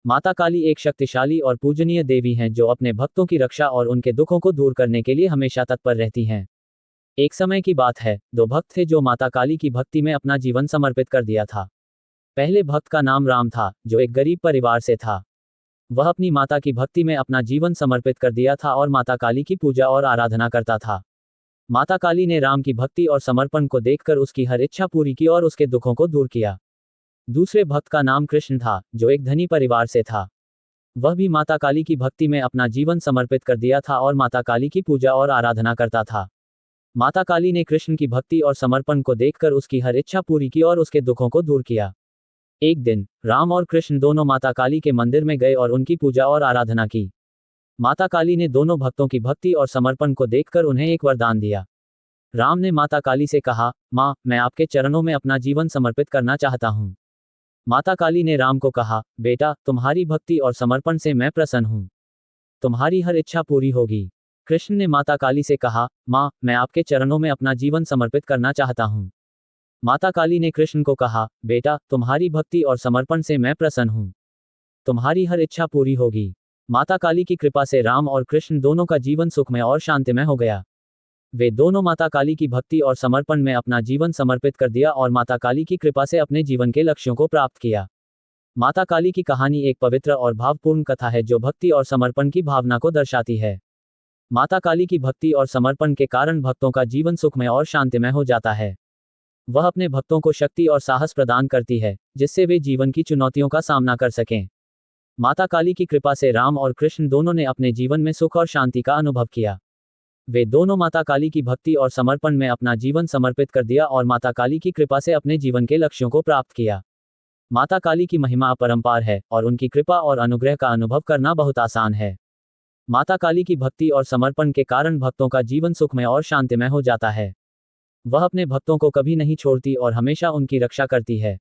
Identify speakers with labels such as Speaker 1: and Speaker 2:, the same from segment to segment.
Speaker 1: माता काली एक शक्तिशाली और पूजनीय देवी हैं जो अपने भक्तों की रक्षा और उनके दुखों को दूर करने के लिए हमेशा तत्पर रहती हैं। एक समय की बात है, दो भक्त थे जो माता काली की भक्ति में अपना जीवन समर्पित कर दिया था। पहले भक्त का नाम राम था, जो एक गरीब परिवार से था। वह अपनी माता की भक्ति में अपना जीवन समर्पित कर दिया था और माता काली की पूजा और आराधना करता था। माता काली ने राम की भक्ति और समर्पण को देखकर उसकी हर इच्छा पूरी की और उसके दुखों को दूर किया। दूसरे भक्त का नाम कृष्ण था, जो एक धनी परिवार से था। वह भी माता काली की भक्ति में अपना जीवन समर्पित कर दिया था और माता काली की पूजा और आराधना करता था। माता काली ने कृष्ण की भक्ति और समर्पण को देखकर उसकी हर इच्छा पूरी की और उसके दुखों को दूर किया। एक दिन राम और कृष्ण दोनों माता काली के मंदिर में गए और उनकी पूजा और आराधना की। माता काली ने दोनों भक्तों की भक्ति और समर्पण को देखकर उन्हें एक वरदान दिया। राम ने माता काली से कहा, माँ, मैं आपके चरणों में अपना जीवन समर्पित करना चाहता हूँ। माता काली ने राम को कहा, बेटा, तुम्हारी भक्ति और समर्पण से मैं प्रसन्न हूँ। तुम्हारी हर इच्छा पूरी होगी। कृष्ण ने माता काली से कहा, माँ, मैं आपके चरणों में अपना जीवन समर्पित करना चाहता हूँ। माता काली ने कृष्ण को कहा, बेटा, तुम्हारी भक्ति और समर्पण से मैं प्रसन्न हूँ। तुम्हारी हर इच्छा पूरी होगी। माता काली की कृपा से राम और कृष्ण दोनों का जीवन सुखमय और शांतिमय हो गया। वे दोनों माता काली की भक्ति और समर्पण में अपना जीवन समर्पित कर दिया और माता काली की कृपा से अपने जीवन के लक्ष्यों को प्राप्त किया। माता काली की कहानी एक पवित्र और भावपूर्ण कथा है जो भक्ति और समर्पण की भावना को दर्शाती है। माता काली की भक्ति और समर्पण के कारण भक्तों का जीवन सुखमय और शांतिमय हो जाता है। वह अपने भक्तों को शक्ति और साहस प्रदान करती है, जिससे वे जीवन की चुनौतियों का सामना कर सकें। माता काली की कृपा से राम और कृष्ण दोनों ने अपने जीवन में सुख और शांति का अनुभव किया। वे दोनों माता काली की भक्ति और समर्पण में अपना जीवन समर्पित कर दिया और माता काली की कृपा से अपने जीवन के लक्ष्यों को प्राप्त किया। माता काली की महिमा अपरंपार है और उनकी कृपा और अनुग्रह का अनुभव करना बहुत आसान है। माता काली की भक्ति और समर्पण के कारण भक्तों का जीवन सुखमय और शांतिमय हो जाता है। वह अपने भक्तों को कभी नहीं छोड़ती और हमेशा उनकी रक्षा करती है।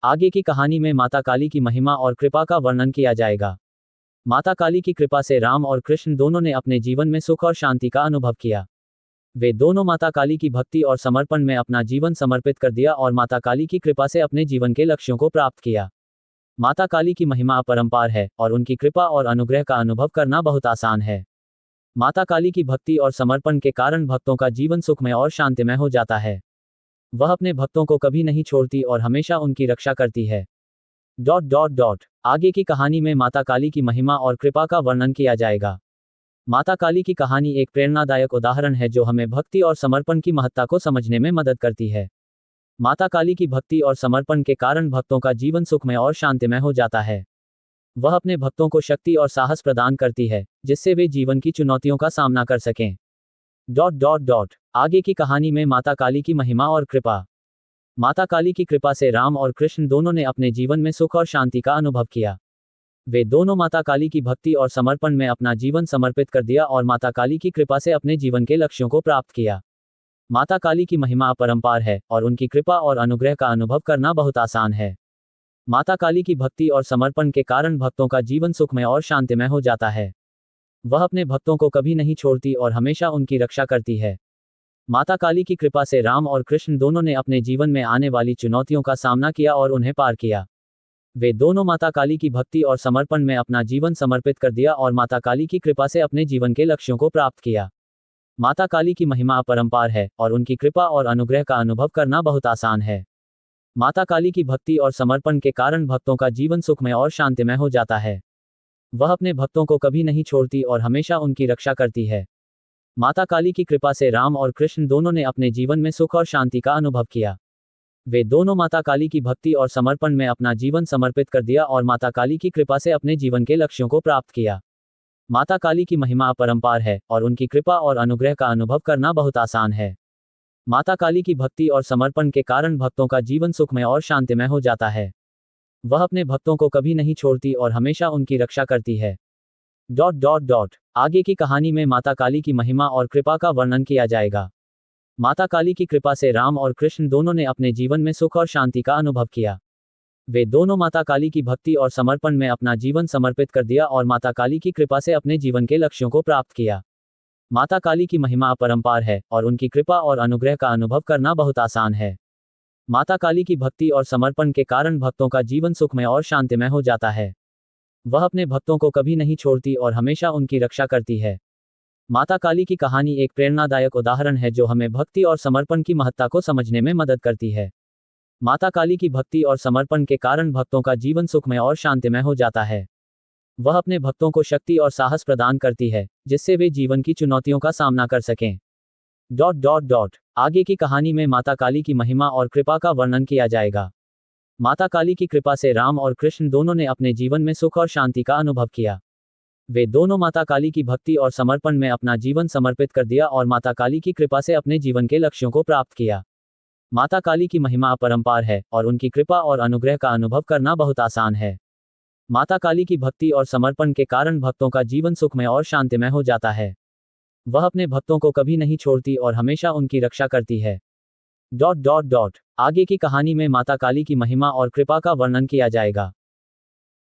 Speaker 1: आगे की कहानी में माता काली की महिमा और कृपा का वर्णन किया जाएगा। माता काली की कृपा से राम और कृष्ण दोनों ने अपने जीवन में सुख और शांति का अनुभव किया। वे दोनों माता काली की भक्ति और समर्पण में अपना जीवन समर्पित कर दिया और माता काली की कृपा से अपने जीवन के लक्ष्यों को प्राप्त किया। माता काली की महिमा अपरंपार है और उनकी कृपा और अनुग्रह का अनुभव करना बहुत आसान है। माता काली की भक्ति और समर्पण के कारण भक्तों का जीवन सुखमय और शांतिमय हो जाता है। वह अपने भक्तों को कभी नहीं छोड़ती और हमेशा उनकी रक्षा करती है। आगे की कहानी में माता काली की महिमा और कृपा का वर्णन किया जाएगा। माता काली की कहानी एक प्रेरणादायक उदाहरण है जो हमें भक्ति और समर्पण की महत्ता को समझने में मदद करती है। माता काली की भक्ति और समर्पण के कारण भक्तों का जीवन सुखमय और शांतिमय हो जाता है। वह अपने भक्तों को शक्ति और साहस प्रदान करती है, जिससे वे जीवन की चुनौतियों का सामना कर सकें। आगे की कहानी में माता काली की महिमा और कृपा। माता काली की कृपा से राम और कृष्ण दोनों ने अपने जीवन में सुख और शांति का अनुभव किया। वे दोनों माता काली की भक्ति और समर्पण में अपना जीवन समर्पित कर दिया और माता काली की कृपा से अपने जीवन के लक्ष्यों को प्राप्त किया। माता काली की महिमा अपरंपार है और उनकी कृपा और अनुग्रह का अनुभव करना बहुत आसान है। माता काली की भक्ति और समर्पण के कारण भक्तों का जीवन सुखमय और शांतिमय हो जाता है। वह अपने भक्तों को कभी नहीं छोड़ती और हमेशा उनकी रक्षा करती है। माता काली की कृपा से राम और कृष्ण दोनों ने अपने जीवन में आने वाली चुनौतियों का सामना किया और उन्हें पार किया। वे दोनों माता काली की भक्ति और समर्पण में अपना जीवन समर्पित कर दिया और माता काली की कृपा से अपने जीवन के लक्ष्यों को प्राप्त किया। माता काली की महिमा अपरंपार है और उनकी कृपा और अनुग्रह का अनुभव करना बहुत आसान है। माता काली की भक्ति और समर्पण के कारण भक्तों का जीवन सुखमय और शांतिमय हो जाता है। वह अपने भक्तों को कभी नहीं छोड़ती और हमेशा उनकी रक्षा करती है। माता काली की कृपा से राम और कृष्ण दोनों ने अपने जीवन में सुख और शांति का अनुभव किया। वे दोनों माता काली की भक्ति और समर्पण में अपना जीवन समर्पित कर दिया और माता काली की कृपा से अपने जीवन के लक्ष्यों को प्राप्त किया। माता काली की महिमा अपरंपार है और उनकी कृपा और अनुग्रह का अनुभव करना बहुत आसान है। माता काली की भक्ति और समर्पण के कारण भक्तों का जीवन सुखमय और शांतिमय हो जाता है। वह अपने भक्तों को कभी नहीं छोड़ती और हमेशा उनकी रक्षा करती है। आगे की कहानी में माता काली की महिमा और कृपा का वर्णन किया जाएगा। माता काली की कृपा से राम और कृष्ण दोनों ने अपने जीवन में सुख और शांति का अनुभव किया। वे दोनों माता काली की भक्ति और समर्पण में अपना जीवन समर्पित कर दिया और माता काली की कृपा से अपने जीवन के लक्ष्यों को प्राप्त किया। माता काली की महिमा अपरंपार है और उनकी कृपा और अनुग्रह का अनुभव करना बहुत आसान है। माता काली की भक्ति और समर्पण के कारण भक्तों का जीवन सुखमय और शांतिमय हो जाता है। वह अपने भक्तों को कभी नहीं छोड़ती और हमेशा उनकी रक्षा करती है। माता काली की कहानी एक प्रेरणादायक उदाहरण है जो हमें भक्ति और समर्पण की महत्ता को समझने में मदद करती है। माता काली की भक्ति और समर्पण के कारण भक्तों का जीवन सुखमय और शांतिमय हो जाता है। वह अपने भक्तों को शक्ति और साहस प्रदान करती है, जिससे वे जीवन की चुनौतियों का सामना कर सकें। आगे की कहानी में माता काली की महिमा और कृपा का वर्णन किया जाएगा। माता काली की कृपा से राम और कृष्ण दोनों ने अपने जीवन में सुख और शांति का अनुभव किया। वे दोनों माता काली की भक्ति और समर्पण में अपना जीवन समर्पित कर दिया और माता काली की कृपा से अपने जीवन के लक्ष्यों को प्राप्त किया। माता काली की महिमा अपरंपार है और उनकी कृपा और अनुग्रह का अनुभव करना बहुत आसान है। माता काली की भक्ति और समर्पण के कारण भक्तों का जीवन सुखमय और शांतिमय हो जाता है। वह अपने भक्तों को कभी नहीं छोड़ती और हमेशा उनकी रक्षा करती है। आगे की कहानी में माता काली की महिमा और कृपा का वर्णन किया जाएगा।